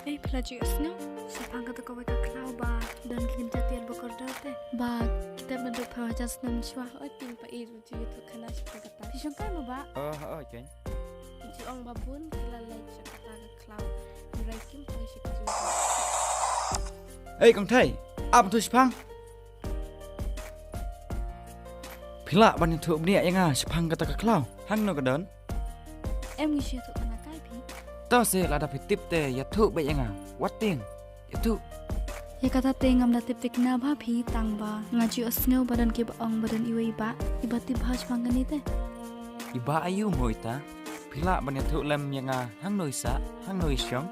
Pelajari snow, sepang kata kau weka klau ba dan kerja tiada bekerja teh. Ba kita bentuk pelajar snow mencuah tim pa iru tu kena sepang kata. Disangka mo ba? Chen. Iji ong babun kila lej kata klau. Murai kim pa si kerja. Ê con thầy, apa tu sepang? Pila ban itu bnia yang sepang kata keklau, hang no kedon. Em ngisi tu kena kai pi. Tao se la dapat tip te ya tu be yang wat ting. Ya tu. Ya kata tengam da tip tekna ba pi tang ba ngaji snow badan ke ong badan iwe ba ibati bahas mangani teh. Iba ayu moita. Pila ban itu lem yang hang noi sa, hang noi syong.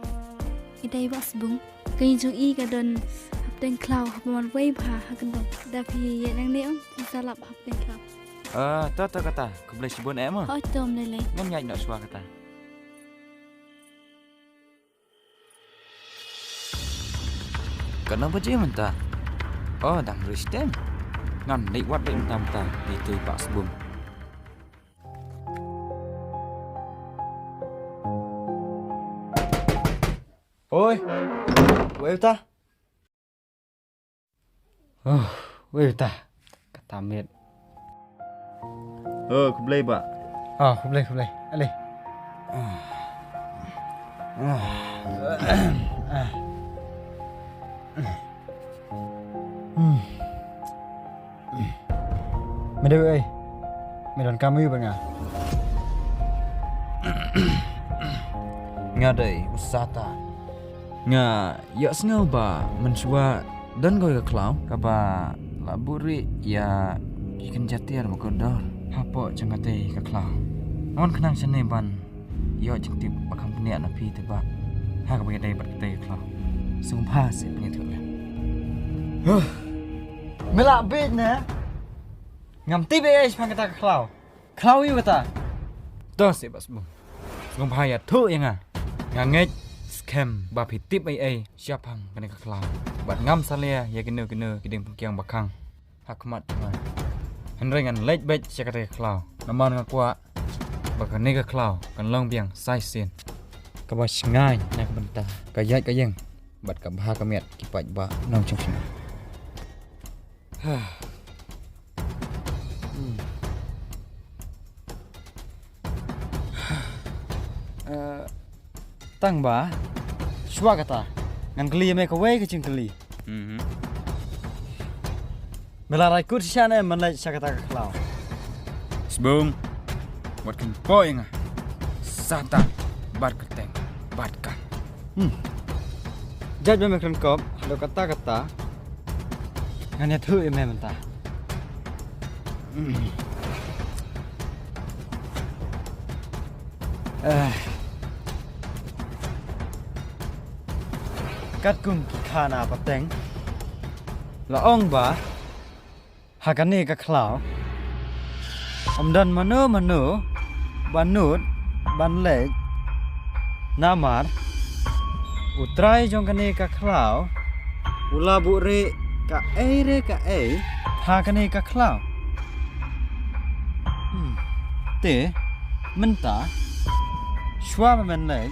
Idai bas bung. Kay ju i kadon hapten klau hapman wei ba hakendon. Da pi ye nang neon salap hapten klau. Tahu kata, kau boleh sibun em ah. Hoi tom lele. Ngan nyai nak suara kata. Kenapa je mentah? Oh, dah Kristen. Ngan naik wat naik mentah itu pak sebum. Oi, wei ta. Oh, wei ta. Kata met. Aku boleh pak. Aku boleh. Alih. Mày ơi, mày đón cam yêu bằng à? Nga day SATAR. Nga ya snel ba mensua dan kau keklau kaba laburi ya ikan jatiar makodor. Hapo jangate keklau. Ngon kenang sene ban yo jengtip bakang punya napi teba. Ha ka bagay bat kete keklau. Sumpah se punya tu lah. Melak bed na. Ngam tibe es pang kata klau. Klau yêu kata. Dah se bas bum. Sumpah ya tu yang ngangej scam ba pitip ai siapang kene keklau. Bat ngam salia ya kene kideng pengkiang bakang. Hakmat ma. Henrengan late bed siakate keklau. Naman ngakwa bakal nega klau kan long biang sai sin. Kabas ngai nak bentah. Kayat kayeng. Bat ka baha kamiat kipat ba nong chung chung. Tang ba. Shwa kata. Ngan keli me ka wei ke ching keli. Melarai kut siana menlai sakata klau. Sebum buat kan poing SATAR bat keteng bat kan. Jaj me kan kop lo kata. Ngan ya thu me mentah. Kat kum ki khana pateng. La ong ba. Hakane ka klau. Amdan mano banut banlek namar utrai jong kane ka klau ula bure ka e hakane ka klau te menta shwa menlek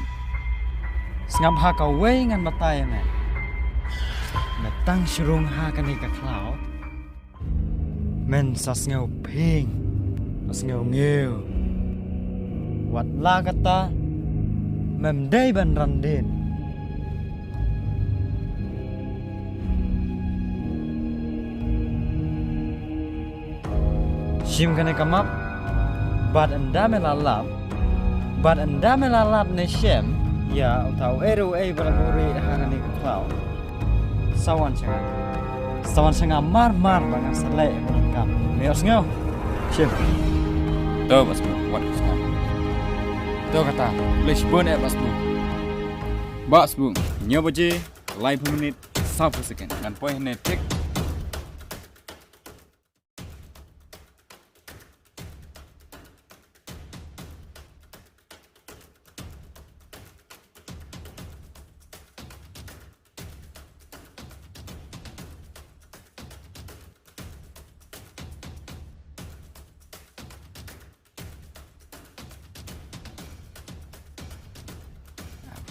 ngam ha ka wei ngan matai me tang shrung hakane ka klau men sas ngau ping as ngau ngeu wat la kata mem dei ban randin shim kane kamap bad anda melalap ne shem ya utau eru balaguri hakane ka klau sawan sanga mar bangang sale kam meos ngau shim Tu bas bum wat kesana. Tu kata Lisbon bas bum. Bas bum nyoba je live minute 1 second dan poin ne tik.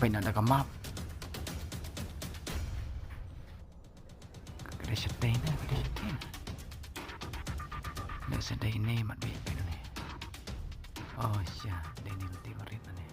Penanda kamap. sedih ini mat bi ni. Oh iya, ini nanti warit ni.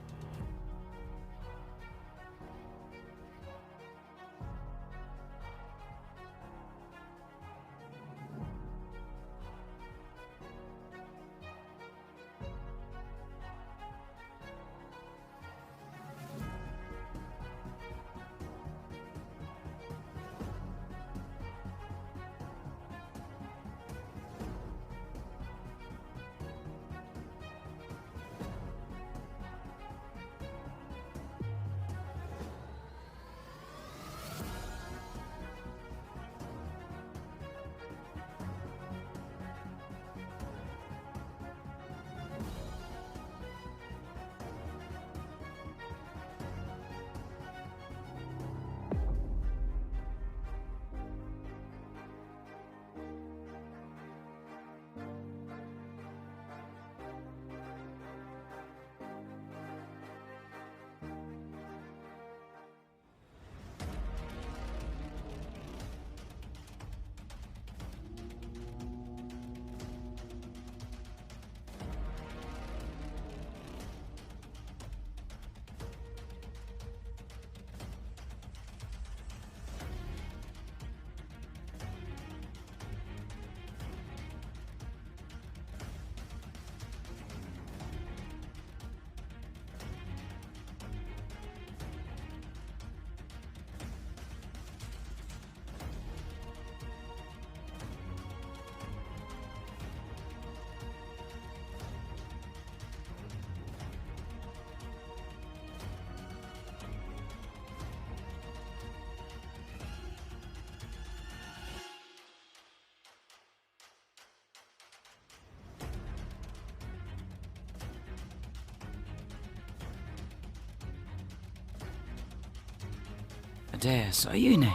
Ada saya ni.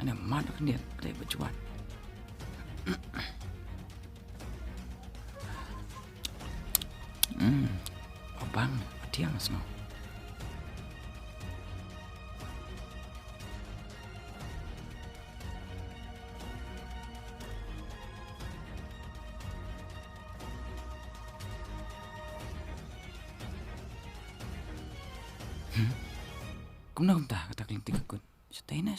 Ana mat dia kedai berjual. Abang, tiang semua. Cũng đâu ta kata kelinting akun. Stay na.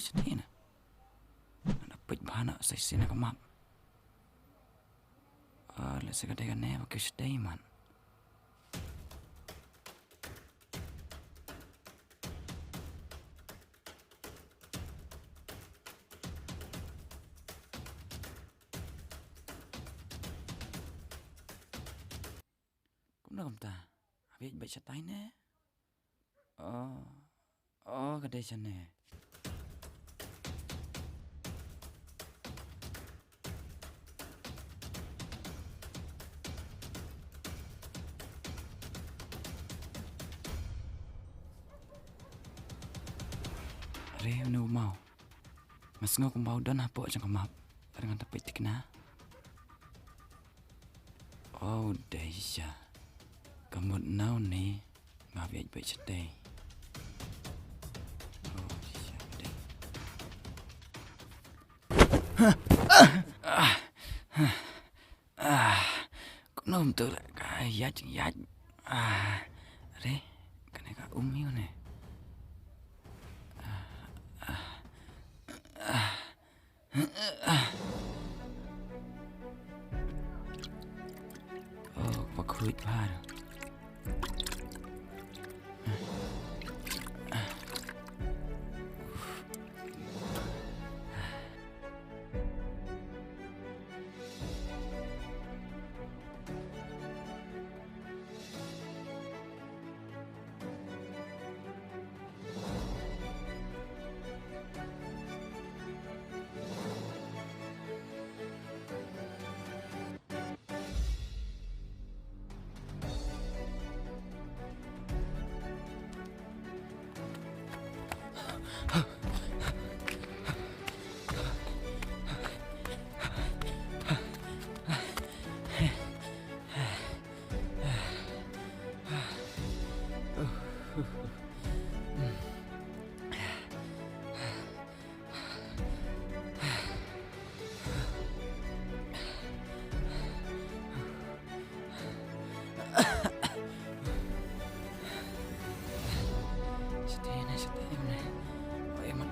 Ada pej bahana sa sina ka map. Let's say kadai kan pakai stay man. Cũng đâu ta. Biết baik stay na. Kedai sana. Re no mau. Mas ngau kembau dan apa jang kemap. Dengan tapi tikna. Oh, Deja. Kamu now ni ngabiaj baik sedai. Cũng nôm tự lại cái giá chừng giá. Đấy, cái này cả hiu này. Và khuyết ba rồi.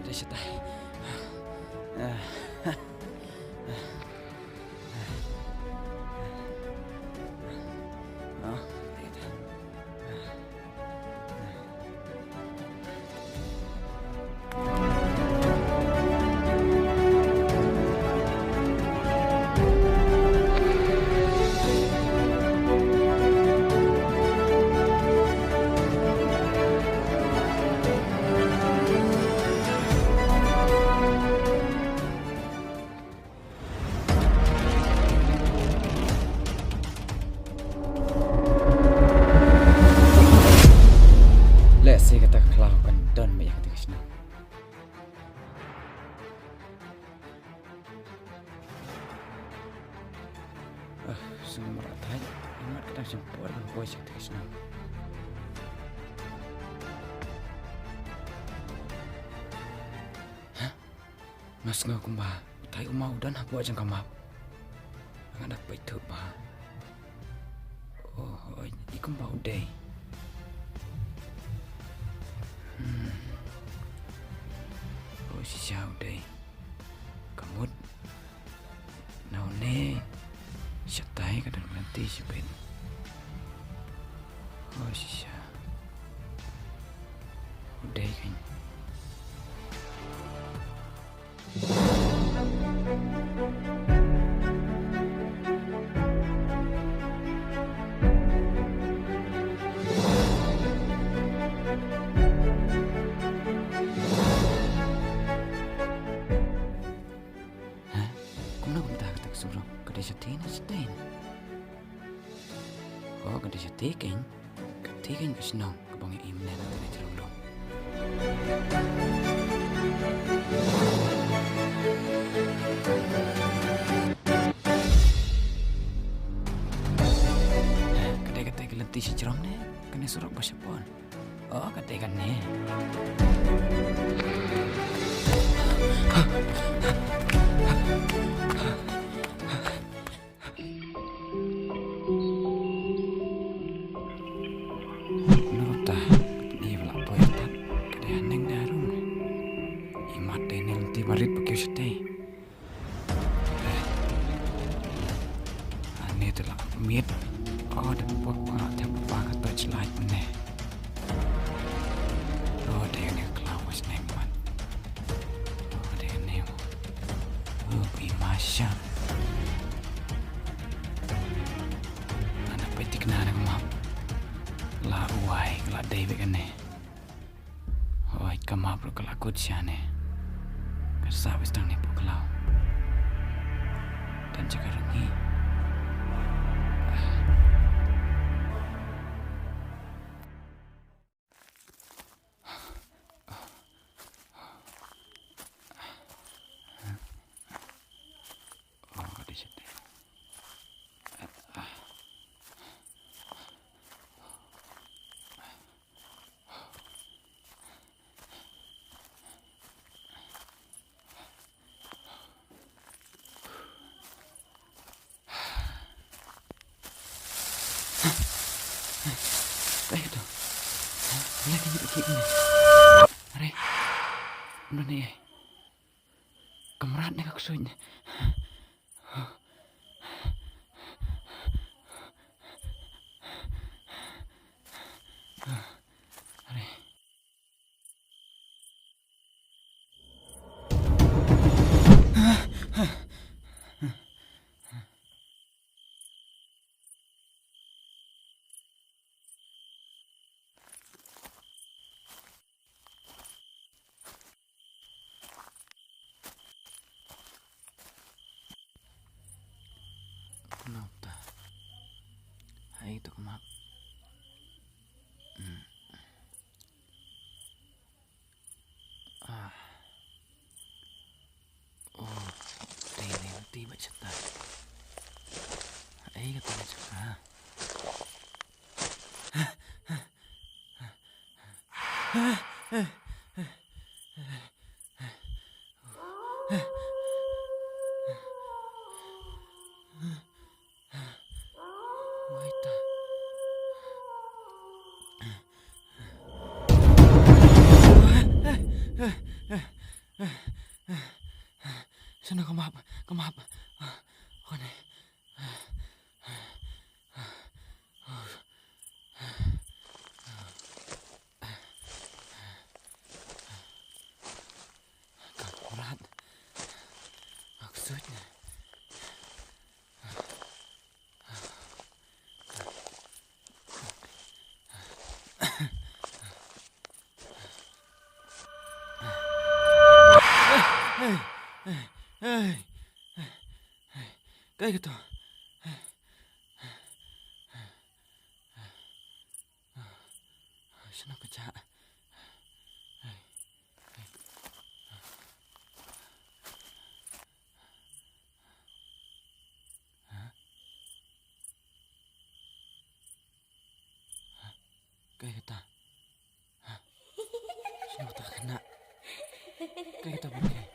kada siya Let's see kata kelau kan don banyak kata kesana. Semua ratai, ingat kita jemput dan boy kata kesana. Mas ngau kumba, tai umau dan aku aja kamap. Nggak dapat itu bah. Oh, ikum bau deh. Oh, si siau deh. Kamu nau ne. Siatai kadang nanti si Ben. Oh, si siau. Udah kan. Suruh kedai sate ni setain. Oh, kedai sate kan? Kedai kan kesenang kebangi imnen nanti nak cerulung. Kedai keleti si cerong ni, kena suruh bersyapon. Oh, kedai kan ni. Marit pakai sate. Ini telah miet. Oh, dan buat tiap apa kata celai ni. Oh, dia ni kelawas neman. Oh, dia ni. Oh, imasya. Anak petik nana kemap. La uai, la David kan ni. Oh, kemap lu kelakut siapa ni. Sahabat sedang nipu kelau dan jaga rengi. Oh, di situ. Tayo to. Lagi ni pakik ni. Are. Ano ni? Kamrat na kaksoy ni. Are. Kenapa? Hai itu kemap. Oh, ini nanti baca tak. Hai kata baca. Waita. Kuna kamap. Oh này. Còn rat. Aku suit nè. Cái gitu. Sana kerja. Cái kita. Sana tak kena. Cái kita boleh.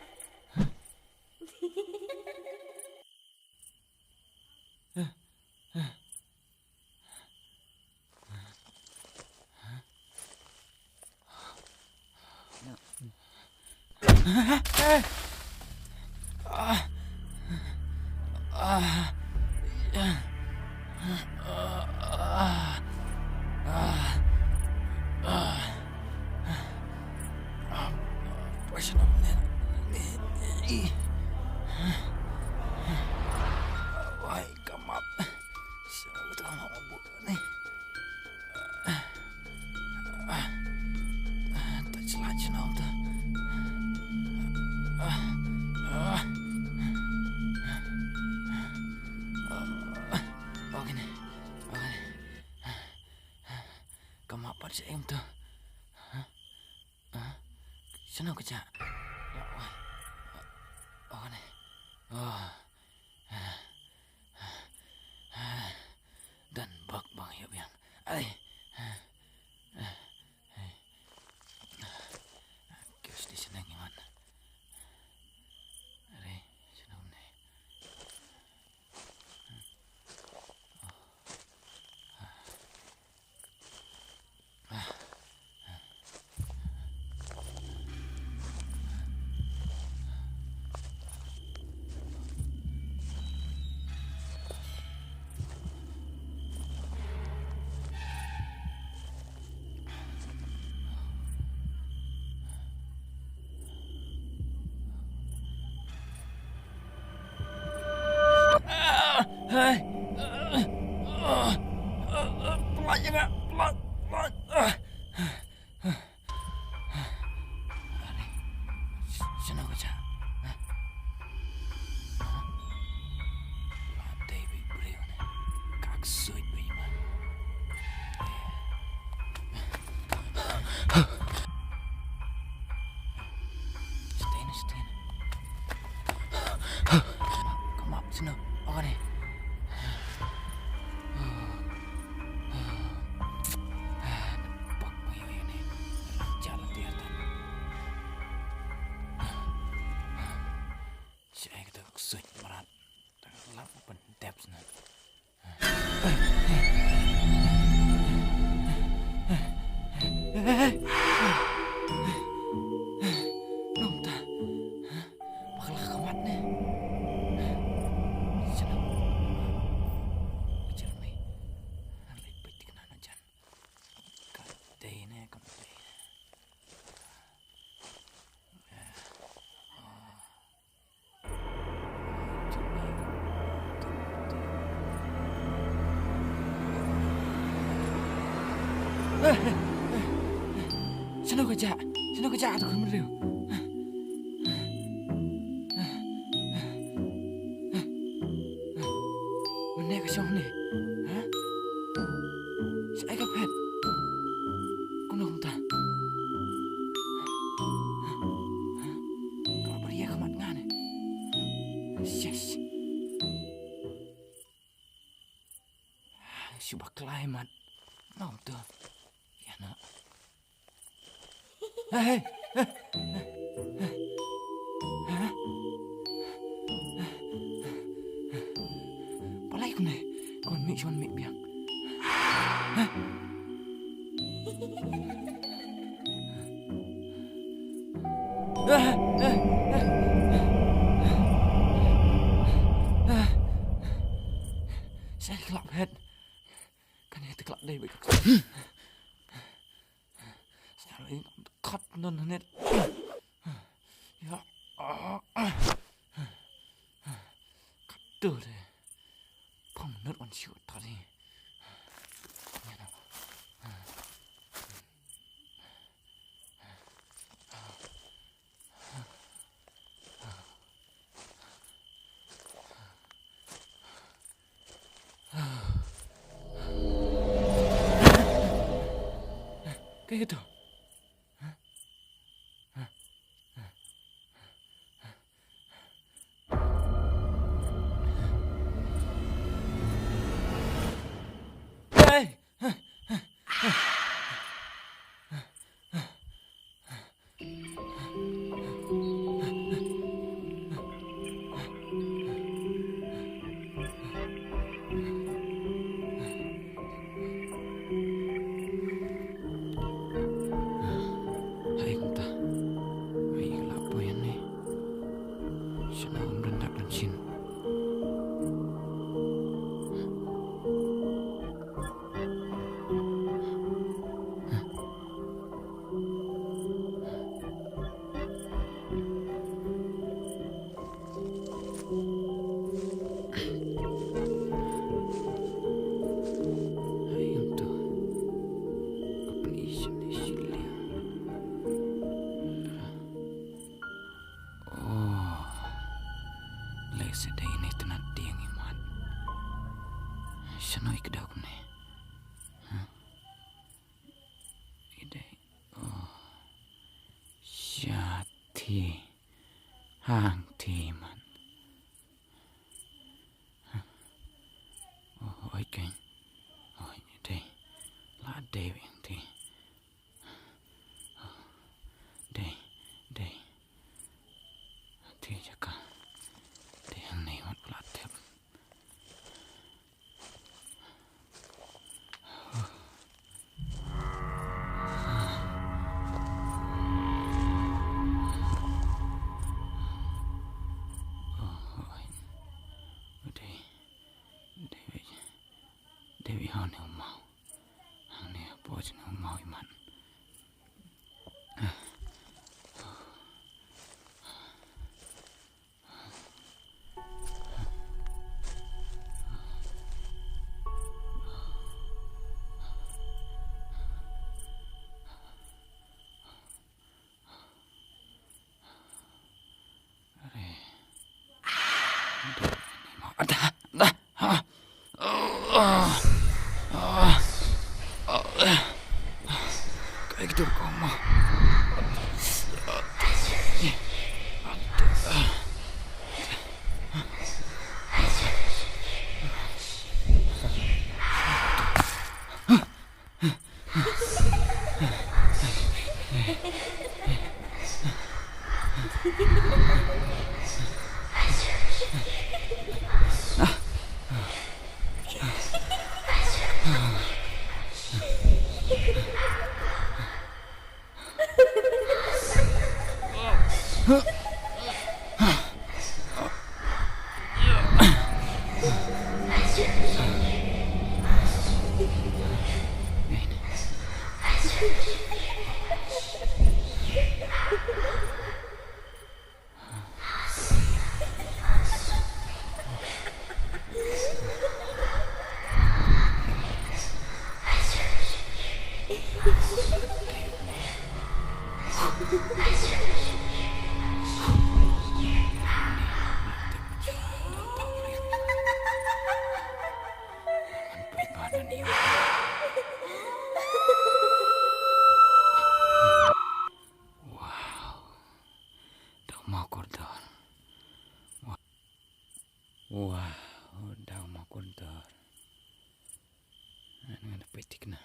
Saya em tu. Sana kerja. Oh ni. Dan bak bang ya biang. Ai. Kios di sana gimana? Ari, sana ni. Hai. Pelan je nak. Pelan. Ari. Sana kerja. David Brown. Kak suit beriman. Stay. Come up, sana. Oh ni. Sana kerja tu kan beliau. Mana ke siapa ni? Saya ke pet. Kau nak tak? Kau beri aku mat ngan. Yes. Subak klimat. Mau tu. Ya nak. Hey. Palai kau ni. Kau mik cuan mik biang. đây vậy sao lại cắt nôn hết cắt từ đây không nước còn chịu ta đi cái itu hey hai chúng ta vậy là apa yang ni senang merendak dan sin sedai ini tenat tiang iman. Sanoi kedok ni. Idai. Oh. Syati. Hang timan. Oh, oi keng. Oi idai. La dewi ti. Dei. Ti jaka. Này mất lạt thép đây bị hòn heo màu hàng này bỏ trên heo màu mặn kayak gitu kau mah Wah, udah mau kuntur. Ini ada petik nah.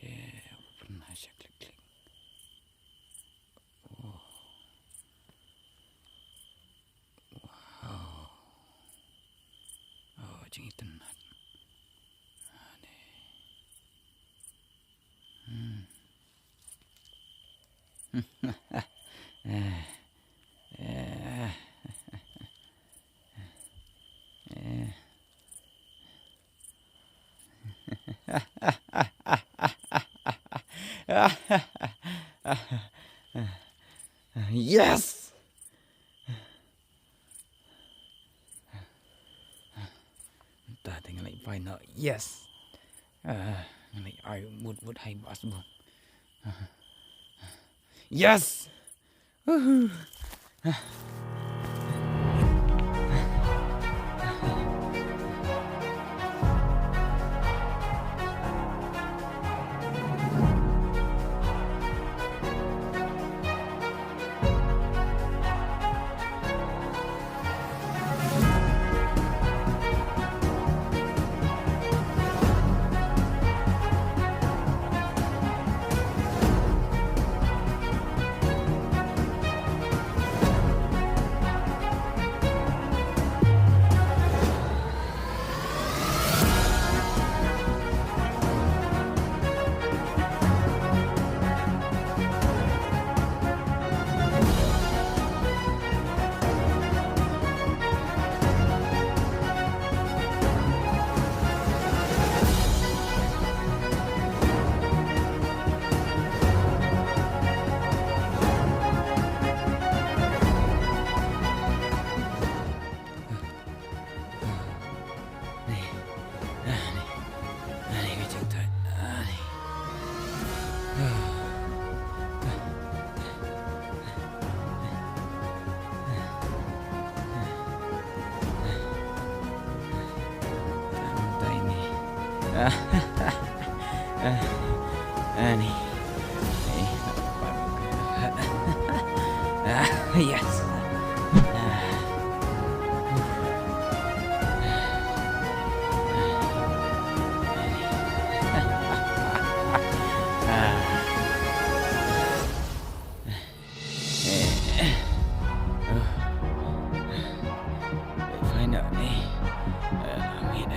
Dia pernah saya klik-klik. Wow, oh, jangan tenat. Yes. Ta tinggal lagi final. Yes. Ngai ai mut hai bas bom. Yes. Ani. Yes. Final ni. Amin.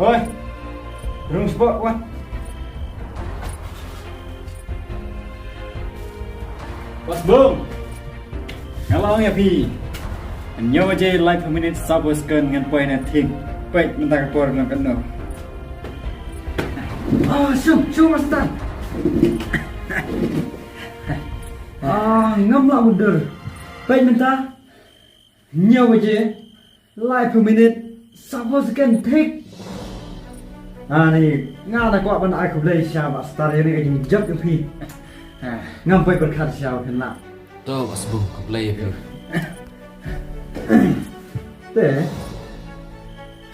Oi, rung spot quá. Bos bung, ngalang ya pi. Nyawa je live per minute sabos kan ngan poin thing. Pek minta kapor ngan keno. Shum master. Ngam lah udah. Pek minta. Nyawa je live per minute sabos kan thing. Ni ngana ko ban ai ko blai sha ba star ni ka jing jap pi ngam pai berkhat sha kan la To bas bung ko play ya. te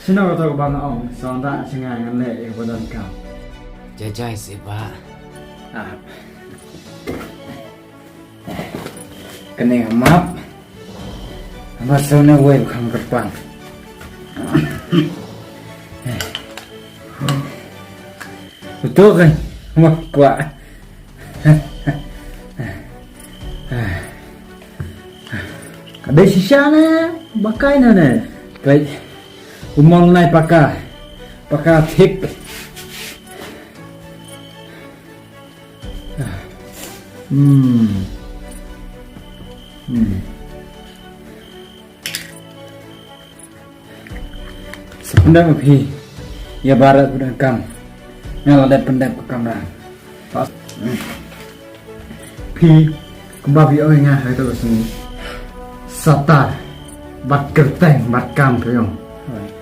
sino to bang ong son da singa ngan le e bodan ka Jajai si ba. Kene map. Masuk na web kham kerpang. Betul kan? Mak kuat. Ada sisa na, bakai na na. Baik, umang nai pakai tik. Sebenarnya pi, ya barat bukan kam. Yang ada pendek ke kamera. Pas. Pi, kembali oi ngah itu sini. SATAR bat kerteng bat kam pyong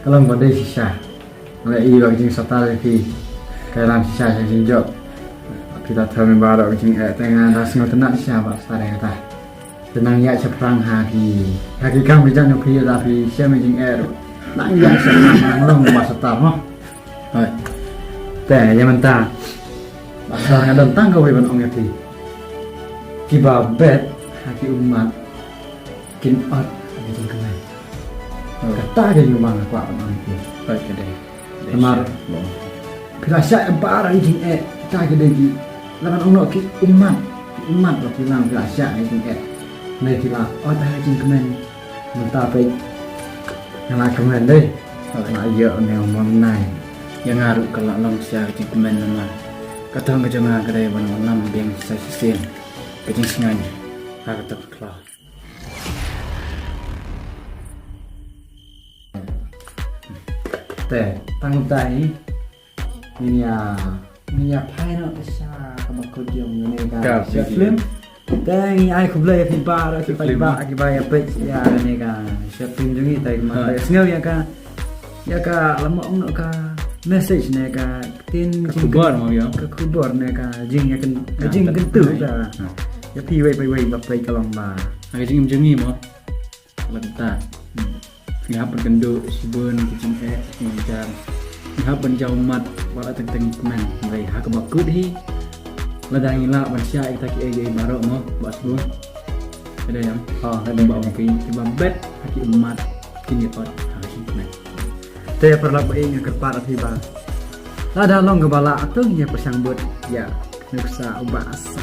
kalau badai sisa oleh i bagi jing SATAR ki kailan sisa jing jok kita tahu baru jing tengah ras ngau tenak sisa bat sare kata tenang ya seperang haki kam bijan yo ki tapi siam jing nang ya seperang long bat SATAR hoแต่ยังมันตาMasalah ngadon tangga we ban ong yati. Kiba bet haki umat kin ot gitu kan. Kata ke nyumang aku ong yati. Baik kedai. Temar. Bila syak barang jing ta ke deji. Lawan ong ki umat lo bilang bila syak jing Nei kila ot ha jing kemen. Menta pe. Yang la kemen deh. La yo ne omong nai. Yang ngaruh kalau long sia jing kemen nama. Katong ke jemaah kedai ban nam biang sai sen. Kejing singanya. Ha kata kelah. Teh tang tai ni ya pai no sa kabak ko diom ni ka. Film. Teh ni ai kublai fi ba ra fi ba ki ba ya pe ya ni ka. Film jungi tai ma tai sneu ya ka lama ong no ka message ne ka tin Kubar mau ya. ka kubor ne ka jing ya kan jing kan tu ka ya pi wei ba pai kalong ba Agak jing jengi mo. Lenta. Ngap kendo sibun kejing ngar. Ngap ban jauh mat wala teng kemen. Ngai ha ka bakut hi. Ladang ila ban sia kita ki baro mo bas bu. Ada yang ada bawang pi tiba bet haki umat kini ot ha jing kemen. Teh perlap ing kerpat api ba. Ada long gebala atung ya persambut ya nuksa ubas.